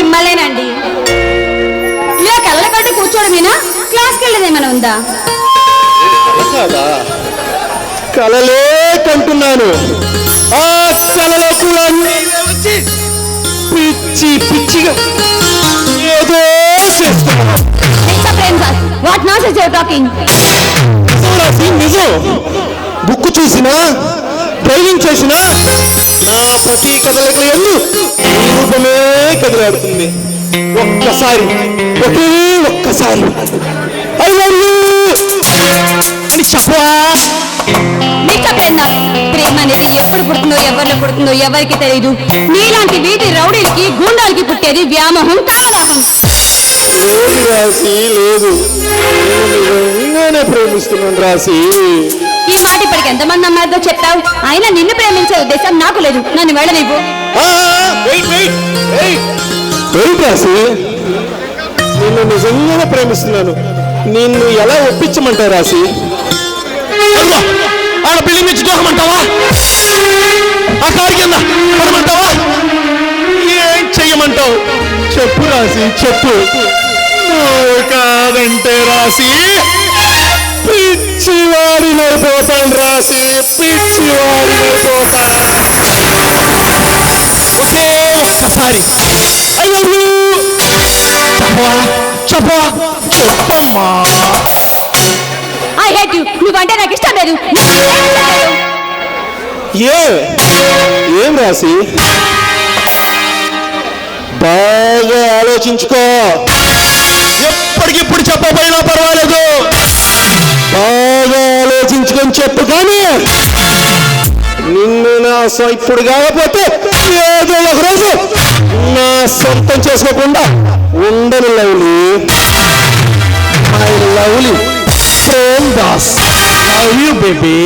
మిమ్మల్నేనండి. ఇలా కళ్ళ కట్టి కూర్చోడమేనా? క్లాస్కి వెళ్ళేదేమైనా ఉందా? కాదా, కలలే కంటున్నాను. ఆ కలలో కూడా వచ్చి పిచ్చి పిచ్చిగా ఏదో చేస్తున్నాను. What nonsense you are talking? నిజం. బుక్ చూసినా, డ్రైవింగ్ చేసినా నా ప్రతి కదలికలు ఎందు ఈ రూపమే కదిలాడుతుంది. ఒక్కసారి, ఒకే ఒక్కసారి ఐ లవ్ యూ అని చెప్పవా? ప్రేమ అనేది ఎప్పుడు పుడుతుందో, ఎవరిలో పుడుతుందో ఎవరికి తెలియదు. నీలాంటి వీధి రౌడీలకి, గూండాలకి పుట్టేది వ్యామోహం, కామదాహం. లేదు రాసి, లేదు. నేనే ప్రేమిస్తున్నాను రాసి. ఈ మాట ఇప్పటికి ఎంతమంది అమ్మాయితో చెప్తావు? అయినా నిన్ను ప్రేమించే ఉద్దేశం నాకు లేదు. నన్ను వెళ్ళనివ్వు. రాసి, నిన్ను నిజంగానే ప్రేమిస్తున్నాను. నిన్ను ఎలా ఒప్పించమంటావు రాసి? ఆడ పిల్లి నుంచి దూకమంటావా? ఆ కారు కింద పడమంటావా? ఏం చెయ్యమంటావు? చెప్పు రాసి, చెప్పు. కాదంటే రాసి పిచ్చివాడినైపోతాను రాసి, పిచ్చివాడినైపోతాను. ఒకే ఒక్కసారి ఐ లవ్ యూ చెప్పవా? చెప్పవా? చెప్పమ్మా. I hate you. నువ్వంటే నాకు ఇష్టం లేదు. ఏం రాసి? బాగా ఆలోచించుకో. ఎప్పటికిప్పుడు చెప్పబోయినా పర్వాలేదు. బాగా ఆలోచించుకొని చెప్పు. కానీ నిన్ను నా ఇప్పుడు కాకపోతే ఏదో ఒక రోజు నా సొంతం చేసుకోకుండా ఉండను lovely. My lovely Prem Das. Love you baby.